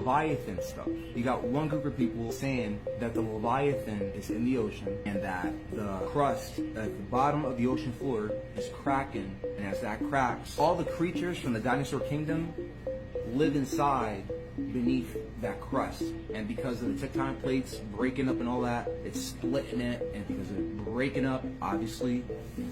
Leviathan stuff. You got one group of people saying that the Leviathan is in the ocean and that the crust at the bottom of the ocean floor is cracking, and as that cracks, all the creatures from the dinosaur kingdom live inside beneath that crust, and because of the tectonic plates breaking up and all that, it's splitting it, and because of it breaking up, obviously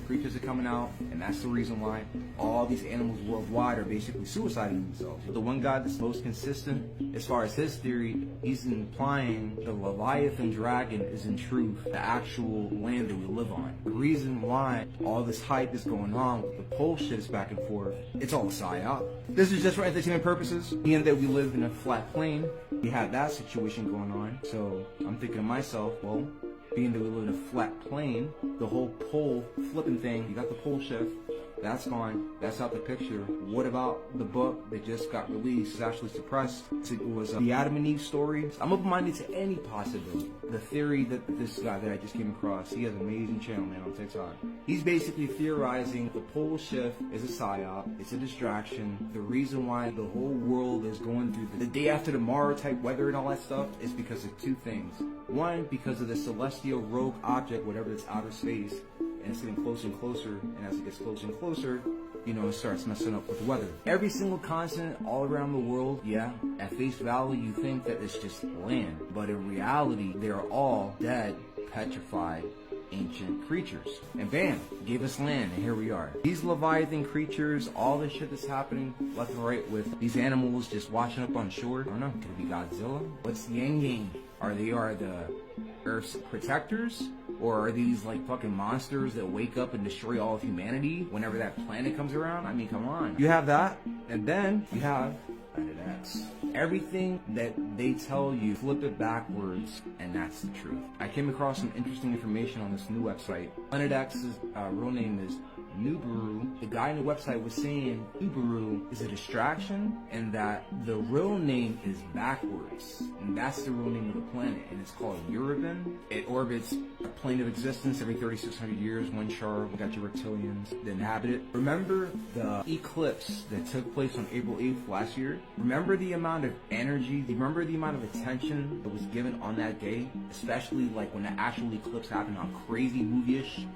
creatures are coming out, and that's the reason why all these animals worldwide are basically suiciding themselves. The one guy that's most consistent as far as his theory, he's implying the Leviathan dragon is in truth the actual land that we live on. The reason why all this hype is going on with the pole shifts back and forth, it's all a psyop. This is just for entertainment purposes, being that we live in a flat plane, we have that situation going on. So I'm thinking to myself, well, being that we live in a flat plane, the whole pole flipping thing, you got the pole shift, that's gone, that's out the picture. What about the book that just got released, is actually suppressed? It was the Adam and Eve story. I'm open-minded to any possibility. The theory that this guy that I just came across, he has an amazing channel, man, on TikTok. He's basically theorizing the pole shift is a psyop, it's a distraction. The reason why the whole world is going through the day after tomorrow type weather and all that stuff is because of two things. One, because of the celestial rogue object, whatever it's outer space, and it's getting closer and closer, and as it gets closer and closer, you know, it starts messing up with the weather. Every single continent all around the world, yeah, at face value, you think that it's just land, but in reality, they're all dead, petrified, ancient creatures. And bam, gave us land, and here we are. These Leviathan creatures, all this shit that's happening left and right with these animals just washing up on shore. I don't know, could it be Godzilla? What's the end game? Are the Earth's protectors? Or are these like fucking monsters that wake up and destroy all of humanity whenever that planet comes around? I mean, come on. You have that, and then you have Planet X. Everything that they tell you, flip it backwards, and that's the truth. I came across some interesting information on this new website. Planet X's real name is Nibiru. The guy on the website was saying Nibiru is a distraction and that the real name is backwards. And that's the real name of the planet, and it's called Eurobin. It orbits a plane of existence every 3,600 years. One char, we got your reptilians that inhabit it. Remember the eclipse that took place on April 8th last year? Remember the amount of energy, remember the amount of attention that was given on that day? Especially like when the actual eclipse happened, how crazy movie-ish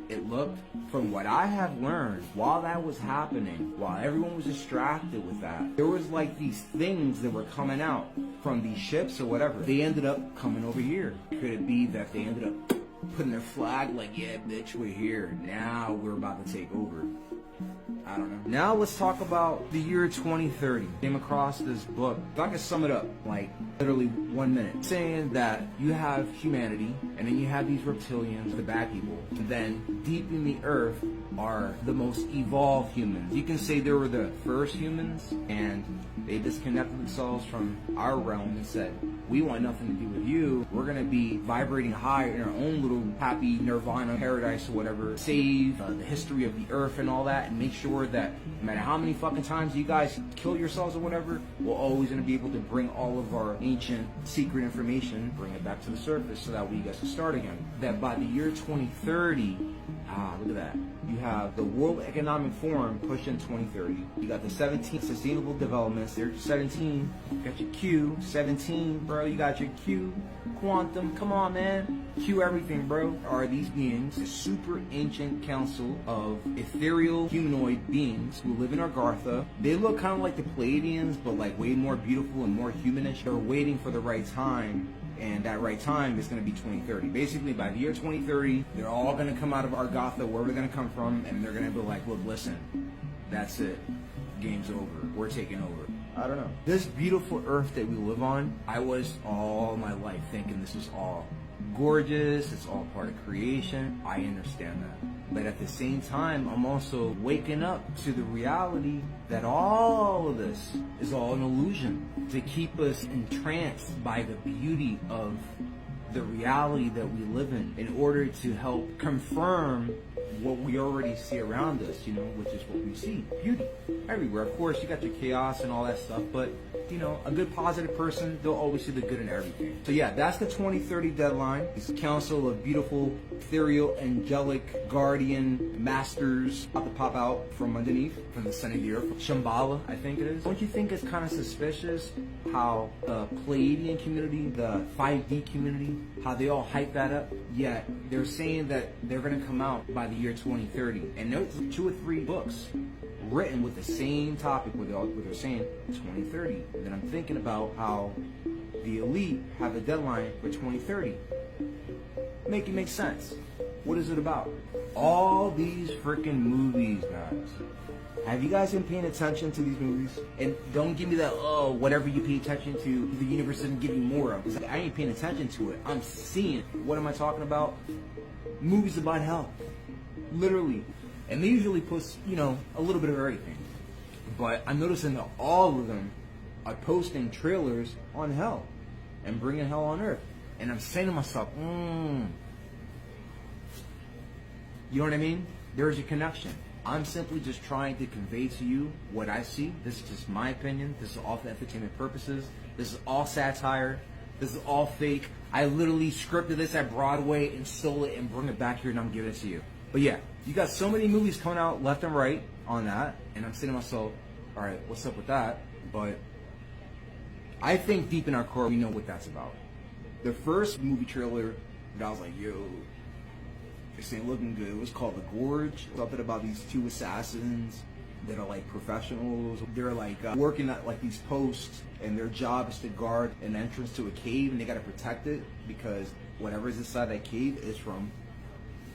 it looked. From what I have learned, while that was happening, while everyone was distracted with that, there was like these things that were coming out from these ships or whatever. They ended up coming over here. Could it be that they ended up putting their flag like, yeah, bitch, we're here. Now we're about to take over. I don't know. Now let's talk about the year 2030. Came across this book. If I can sum it up, like literally 1 minute, saying that you have humanity, and then you have these reptilians, the bad people. And then deep in the earth are the most evolved humans. You can say they were the first humans, and they disconnected themselves from our realm and said, we want nothing to do with you. We're gonna be vibrating high in our own little happy nirvana paradise or whatever. Save the history of the earth and all that, and make sure that no matter how many fucking times you guys kill yourselves or whatever, we're always gonna be able to bring all of our ancient secret information, bring it back to the surface so that way you guys can start again. That by the year 2030, look at that. You have the World Economic Forum pushing 2030. You got the 17 Sustainable Developments. There's 17. You got your Q. 17, bro. You got your Q. Quantum. Come on, man. Q everything, bro. Are these beings a super ancient council of ethereal humanoid beings who live in Argartha? They look kind of like the Pleiadians, but like way more beautiful and more humanish. They're waiting for the right time. And that right time is going to be 2030. Basically, by the year 2030, they're all going to come out of Argatha, wherever they're going to come from, and they're going to be like, look, listen, that's it. Game's over. We're taking over. I don't know. This beautiful earth that we live on, I was all my life thinking this was all gorgeous, it's all part of creation. I understand that. But at the same time, I'm also waking up to the reality that all of this is all an illusion to keep us entranced by the beauty of the reality that we live in order to help confirm what we already see around us, you know, which is what we see, beauty everywhere. Of course, you got your chaos and all that stuff, but, you know, a good positive person, they'll always see the good in everything. So yeah, that's the 2030 deadline. It's a council of beautiful, ethereal, angelic, guardian masters about to pop out from underneath, from the center of the earth. Shambhala, I think it is. Don't you think it's kind of suspicious how the Pleiadian community, the 5D community, how they all hype that up? Yet they're saying that they're going to come out by the year 2030. And there's 2 or 3 books written with the same topic where they're saying 2030. And then I'm thinking about how the elite have a deadline for 2030. Make it make sense. What is it about? All these freaking movies, guys. Have you guys been paying attention to these movies? And don't give me that, oh, whatever you pay attention to, the universe doesn't give you more of. Because I ain't paying attention to it. I'm seeing. What am I talking about? Movies about hell. Literally. And they usually put, you know, a little bit of everything. But I'm noticing that all of them are posting trailers on hell and bringing hell on earth. And I'm saying to myself, you know what I mean? There's a connection. I'm simply just trying to convey to you what I see. This is just my opinion. This is all for entertainment purposes. This is all satire. This is all fake. I literally scripted this at Broadway and stole it and bring it back here and I'm giving it to you. But yeah, you got so many movies coming out left and right on that. And I'm saying to myself, all right, what's up with that? But I think deep in our core, we know what that's about. The first movie trailer that I was like, yo, this ain't looking good. It was called The Gorge. Something about these 2 assassins that are like professionals. They're like working at like these posts, and their job is to guard an entrance to a cave, and they gotta protect it because whatever's inside that cave is from.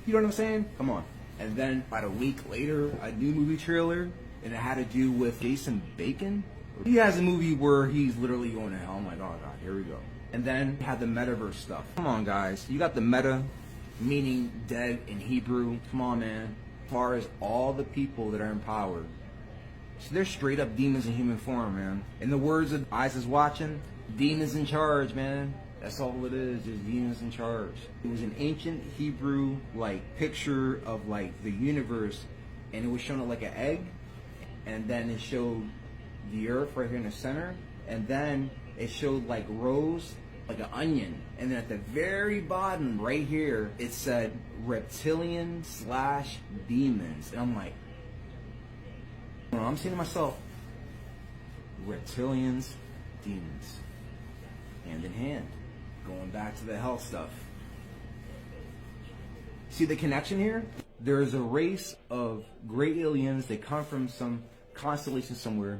You know what I'm saying? Come on. And then about a week later, a new movie trailer, and it had to do with Jason Bacon. He has a movie where he's literally going to hell. I'm like, oh god, here we go. And then had the metaverse stuff. Come on, guys. You got the meta, meaning dead in Hebrew. Come on, man. As far as all the people that are in power, so they're straight up demons in human form, man. In the words of Eyes is Watching, demons in charge, man. That's all it is demons in charge. It was an ancient Hebrew like picture of like the universe, and it was shown like an egg, and then it showed the earth right here in the center, and then it showed like rows, like an onion, and then at the very bottom right here it said reptilian/demons, and I'm like, I'm saying to myself, reptilians, demons, hand in hand, going back to the hell stuff. See the connection here? There is a race of great aliens. They come from some constellation somewhere.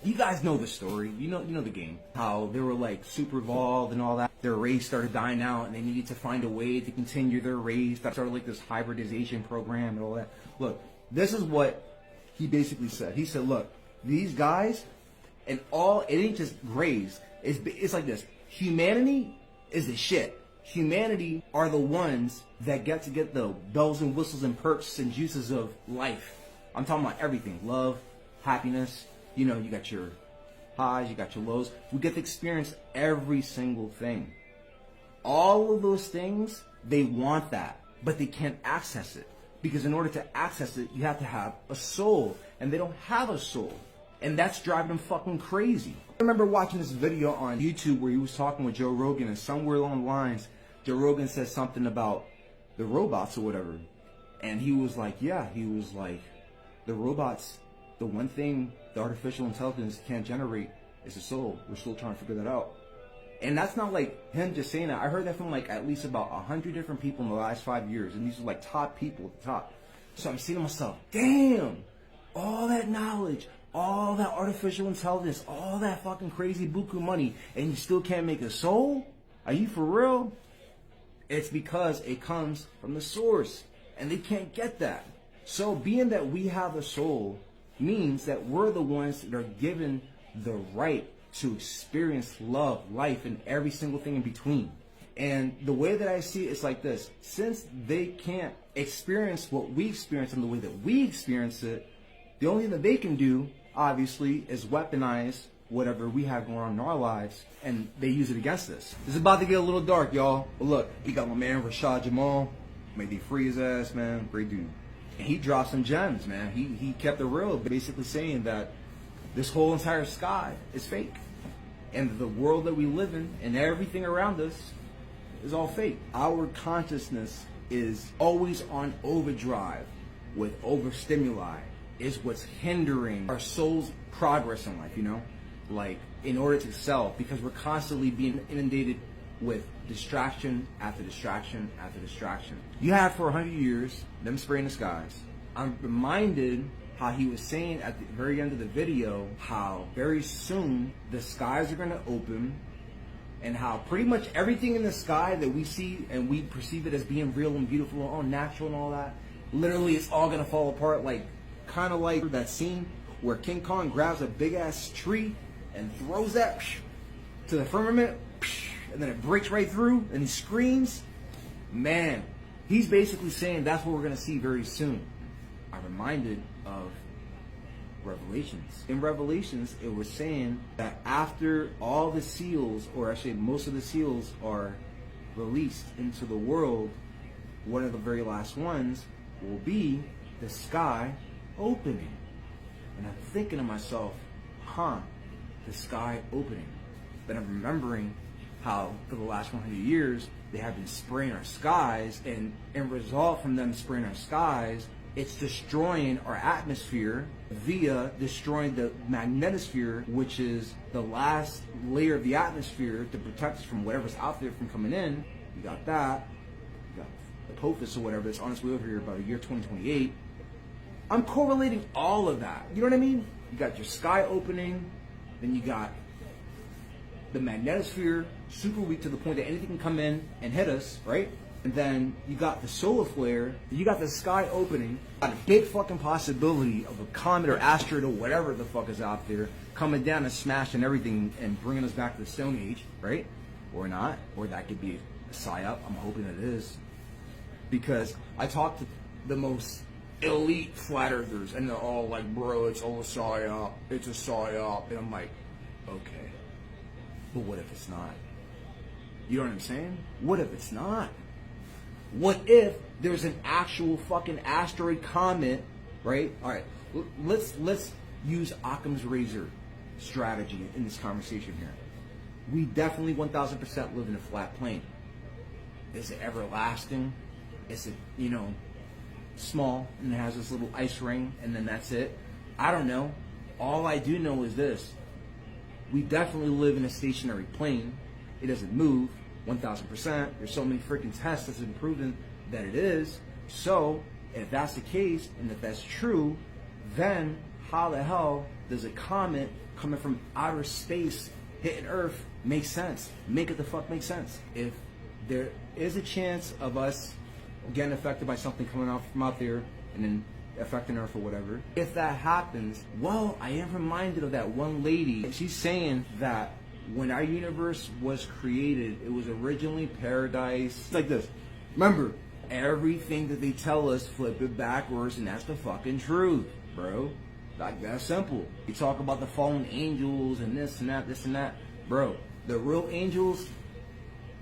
You guys know the story. You know the game. How they were like super evolved and all that. Their race started dying out, and they needed to find a way to continue their race. That started like this hybridization program and all that. Look, this is what he basically said. He said, look, these guys, and all, it ain't just grays. It's like this. Humanity is the shit. Humanity are the ones that get to get the bells and whistles and perks and juices of life. I'm talking about everything. Love, happiness. You know, you got your highs, you got your lows. We get to experience every single thing. All of those things, they want that, but they can't access it. Because in order to access it, you have to have a soul. And they don't have a soul. And that's driving them fucking crazy. I remember watching this video on YouTube where he was talking with Joe Rogan, and somewhere along the lines, Joe Rogan said something about the robots or whatever. And he was like, yeah, the robots, the one thing the artificial intelligence can't generate is a soul. We're still trying to figure that out. And that's not like him just saying that. I heard that from like at least about 100 different people in the last 5 years. And these are like top people at the top. So I'm saying to myself, damn, all that knowledge, all that artificial intelligence, all that fucking crazy buku money, and you still can't make a soul? Are you for real? It's because it comes from the source. And they can't get that. So being that we have a soul means that we're the ones that are given the right to experience love, life, and every single thing in between. And the way that I see it is like this. Since they can't experience what we experience in the way that we experience it, the only thing that they can do, obviously, is weaponize whatever we have going on in our lives, and they use it against us. It's about to get a little dark, y'all. But look, we got my man Rashad Jamal. May they free his ass, man. Great dude. And he dropped some gems, man. He kept it real, basically saying that this whole entire sky is fake. And the world that we live in and everything around us is all fake. Our consciousness is always on overdrive with overstimuli, is what's hindering our soul's progress in life, you know? Like, in order to excel, because we're constantly being inundated with distraction after distraction after distraction. You had for 100 years them spraying the skies. I'm reminded how he was saying at the very end of the video how very soon the skies are going to open, and how pretty much everything in the sky that we see and we perceive it as being real and beautiful and all natural and all that, literally it's all going to fall apart, like kind of like that scene where King Kong grabs a big ass tree and throws that to the firmament, and then it breaks right through and he screams. Man, he's basically saying that's what we're going to see very soon. I'm reminded of Revelations. In Revelations, it was saying that after all the seals, or actually most of the seals are released into the world, one of the very last ones will be the sky opening. And I'm thinking to myself, the sky opening. Then I'm remembering how for the last 100 years they have been spraying our skies, and in result from them spraying our skies, it's destroying our atmosphere via destroying the magnetosphere, which is the last layer of the atmosphere to protect us from whatever's out there from coming in. You got that. You got the Apophis or whatever that's on its way over here about a year 2028. I'm correlating all of that. You know what I mean? You got your sky opening, then you got the magnetosphere super weak to the point that anything can come in and hit us, right? And then you got the solar flare, you got the sky opening, got a big fucking possibility of a comet or asteroid or whatever the fuck is out there coming down and smashing everything and bringing us back to the Stone Age, right? Or not, or that could be a psyop. I'm hoping it is. Because I talked to the most elite flat earthers and they're all like, bro, it's all a psyop, it's a psyop. And I'm like, okay, but what if it's not? You know what I'm saying? What if it's not? What if there's an actual fucking asteroid comet, right? All right, let's use Occam's razor strategy in this conversation here. We definitely 1000% live in a flat plane. Is it everlasting? Is it, you know, small and it has this little ice ring and then that's it? I don't know. All I do know is this. We definitely live in a stationary plane. It doesn't move. 1000%. There's so many freaking tests that's been proven that it is. So if that's the case and if that's true, then how the hell does a comet coming from outer space hitting Earth make sense? Make it the fuck make sense. If there is a chance of us getting affected by something coming out from out there and then affecting Earth or whatever, if that happens, well, I am reminded of that one lady. She's saying that when our universe was created, it was originally paradise. It's like this. Remember, everything that they tell us, flip it backwards, and that's the fucking truth, bro. Like, that's simple. You talk about the fallen angels and this and that. Bro, the real angels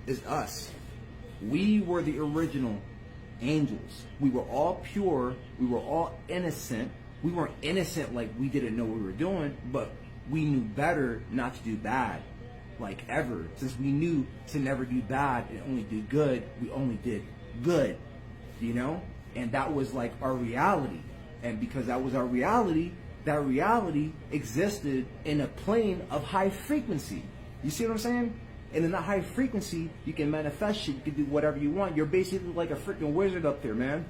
is us. We were the original angels. We were all pure. We were all innocent. We weren't innocent like we didn't know what we were doing, but we knew better not to do bad, like ever. Since we knew to never do bad and only do good, we only did good, you know? And that was like our reality. And because that was our reality, that reality existed in a plane of high frequency. You see what I'm saying? And in that high frequency, you can manifest shit, you can do whatever you want. You're basically like a freaking wizard up there, man.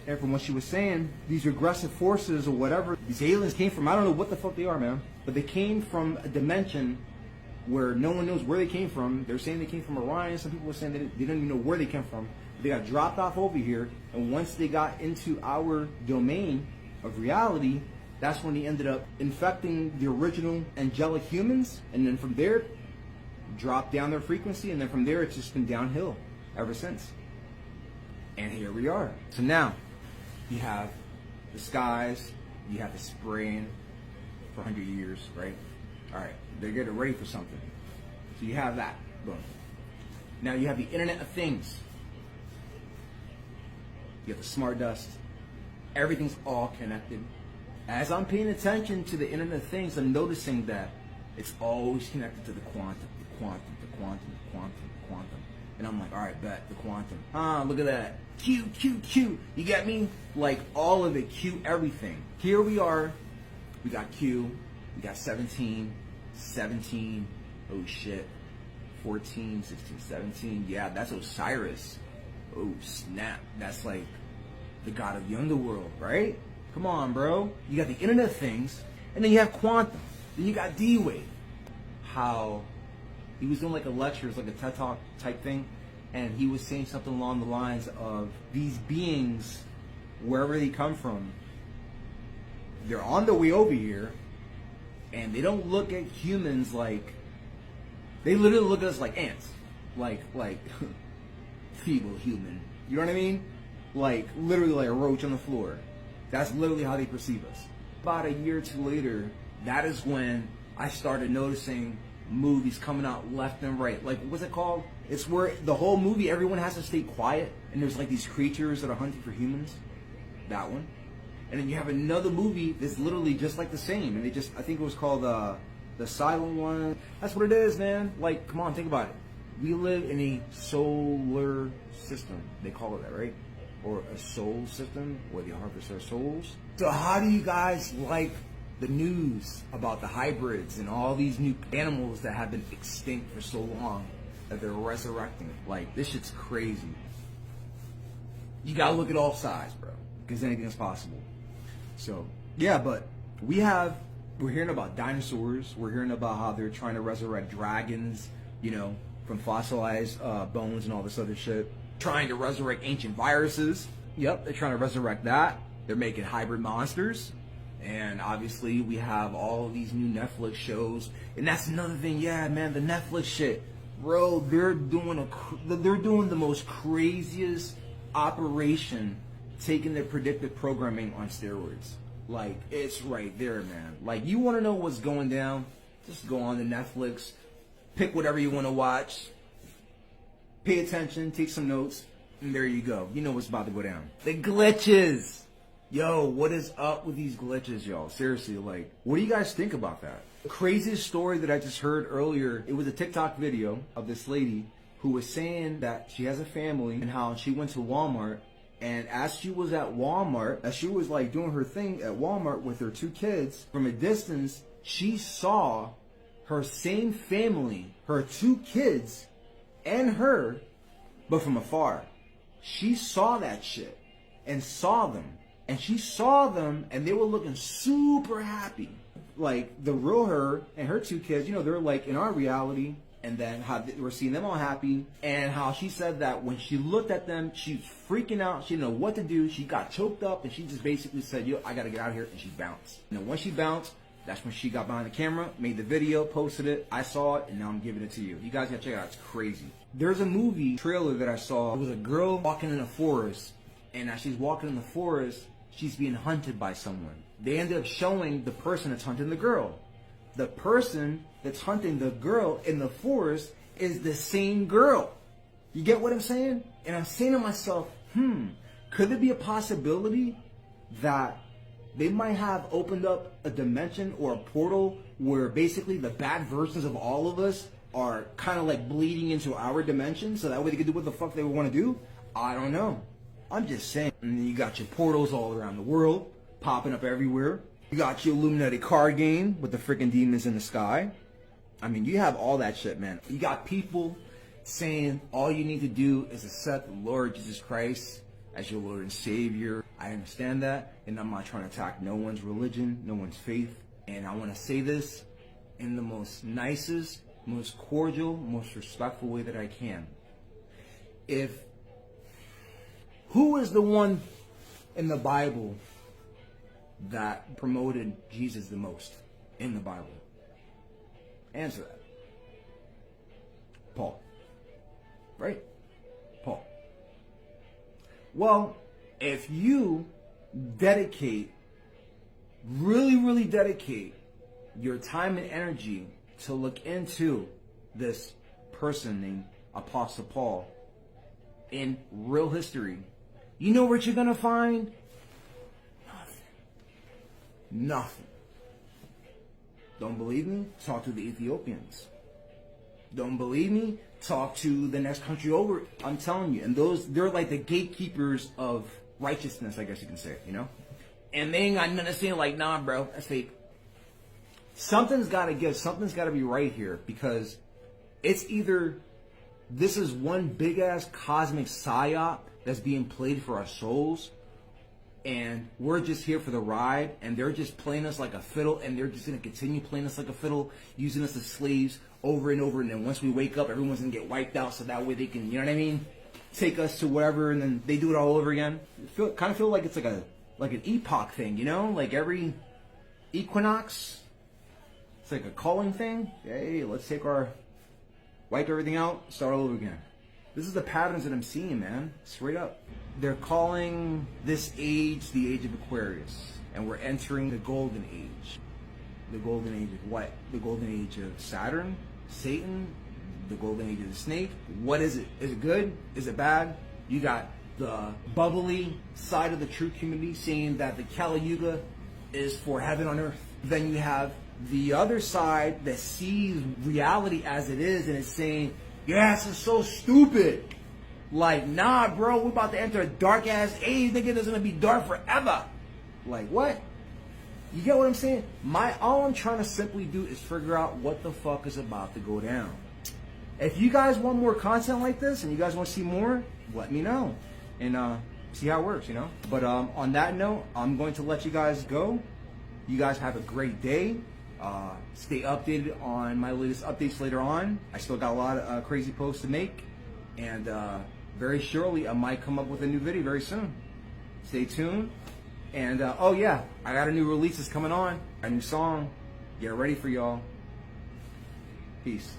And from what she was saying, these regressive forces or whatever, these aliens came from, I don't know what the fuck they are, man. But they came from a dimension where no one knows where they came from. They're saying they came from Orion. Some people were saying they didn't even know where they came from. They got dropped off over here. And once they got into our domain of reality, that's when they ended up infecting the original angelic humans. And then from there, dropped down their frequency. And then from there, it's just been downhill ever since. And here we are. So now, you have the skies, you have the spraying for 100 years, right? All right, they're getting ready for something. So you have that, boom. Now you have the Internet of Things. You have the smart dust, Everything's all connected. As I'm paying attention to the Internet of Things, I'm noticing that it's always connected to the quantum, the quantum, the quantum, the quantum, the quantum. And I'm like, all right, bet, the quantum. Look at that. Q, Q, Q. You get me? Like, all of it, Q, everything. Here we are. We got Q. We got 17. 17. Oh, shit. 14, 16, 17. Yeah, that's Osiris. Oh, snap. That's like the god of the underworld, right? Come on, bro. You got the Internet of Things, and then you have quantum. Then you got D-Wave. How he was doing like a lecture, it's like a TED Talk type thing, and he was saying something along the lines of these beings, wherever they come from, they're on their way over here, and they don't look at humans like, they literally look at us like ants. Like feeble human. You know what I mean? Like, literally like a roach on the floor. That's literally how they perceive us. About a year or two later, that is when I started noticing movies coming out left and right. Like, what's it called? It's where the whole movie, everyone has to stay quiet, and there's like these creatures that are hunting for humans. That one. And then you have another movie that's literally just like the same. And they just, I think it was called The Silent One. That's what it is, man. Like, come on, think about it. We live in a solar system. They call it that, right? Or a soul system, where they harvest our souls. So how do you guys like the news about the hybrids and all these new animals that have been extinct for so long that they're resurrecting? Like, this shit's crazy. You gotta look at all sides, bro, because anything is possible. So, yeah, but we're hearing about dinosaurs. We're hearing about how they're trying to resurrect dragons, you know, from fossilized bones and all this other shit. Trying to resurrect ancient viruses. Yep, they're trying to resurrect that. They're making hybrid monsters. And obviously we have all these new Netflix shows. And that's another thing, yeah, man, the Netflix shit. Bro, they're doing the most craziest operation, taking their predictive programming on steroids. Like, it's right there, man. Like, you want to know what's going down? Just go on to Netflix, pick whatever you want to watch, pay attention, take some notes, and there you go. You know what's about to go down. The glitches. Yo, what is up with these glitches, y'all? Seriously, like, what do you guys think about that? The craziest story that I just heard earlier, it was a TikTok video of this lady who was saying that she has a family and how she went to Walmart, and as she was at Walmart, as she was like doing her thing at Walmart with her two kids, from a distance, she saw her same family, her two kids, and her, but from afar. She saw that shit and saw them. And she saw them, and they were looking super happy. Like, the real her and her two kids, you know, they're like in our reality. And then how we're seeing them all happy. And how she said that when she looked at them, she was freaking out. She didn't know what to do. She got choked up, and she just basically said, yo, I got to get out of here. And she bounced. And then once she bounced, that's when she got behind the camera, made the video, posted it. I saw it, and now I'm giving it to you. You guys got to check it out. It's crazy. There's a movie trailer that I saw. It was a girl walking in a forest. And as she's walking in the forest, she's being hunted by someone. They ended up showing the person that's hunting the girl. The person that's hunting the girl in the forest is the same girl. You get what I'm saying? And I'm saying to myself, could there be a possibility that they might have opened up a dimension or a portal where basically the bad versions of all of us are kind of like bleeding into our dimension so that way they can do what the fuck they want to do? I don't know. I'm just saying. And you got your portals all around the world, popping up everywhere. You got your Illuminati card game with the freaking demons in the sky. I mean, you have all that shit, man. You got people saying all you need to do is accept the Lord Jesus Christ as your Lord and Savior. I understand that, and I'm not trying to attack no one's religion, no one's faith. And I want to say this in the most nicest, most cordial, most respectful way that I can. Who is the one in the Bible that promoted Jesus the most in the Bible? Answer that. Paul. Right? Paul. Well, if you really dedicate your time and energy to look into this person named Apostle Paul in real history, you know what you're going to find? Nothing. Don't believe me? Talk to the Ethiopians. Don't believe me? Talk to the next country over. I'm telling you. And they're like the gatekeepers of righteousness, I guess you can say, you know? And they ain't got nothing to say like, nah, bro, that's fake. Something's got to give. Something's got to be right here, because it's either this is one big-ass cosmic psyop that's being played for our souls, and we're just here for the ride, and they're just playing us like a fiddle, and they're just going to continue playing us like a fiddle, using us as slaves over and over, and then once we wake up, everyone's going to get wiped out, so that way they can, you know what I mean, take us to whatever, and then they do it all over again. Kind of feel like it's like an epoch thing, you know? Like every equinox, it's like a calling thing. Hey, let's wipe everything out, start all over again. This is the patterns that I'm seeing, man. Straight up. They're calling this age the age of Aquarius, and we're entering the golden age. The golden age of what? The golden age of Saturn, Satan, the golden age of the snake. What is it? Is it good? Is it bad? You got the bubbly side of the true community saying that the Kali Yuga is for heaven on earth. Then you have the other side that sees reality as it is and is saying, yeah, this is so stupid. Like, nah, bro, we're about to enter a dark ass age. Nigga, it's gonna be dark forever. Like, what? You get what I'm saying? All I'm trying to simply do is figure out what the fuck is about to go down. If you guys want more content like this and you guys want to see more, let me know and see how it works, you know. But on that note, I'm going to let you guys go. You guys have a great day. Stay updated on my latest updates later on. I still got a lot of crazy posts to make, and very surely I might come up with a new video very soon. Stay tuned. And oh yeah, I got a new release that's coming on, a new song. Get ready for y'all. Peace.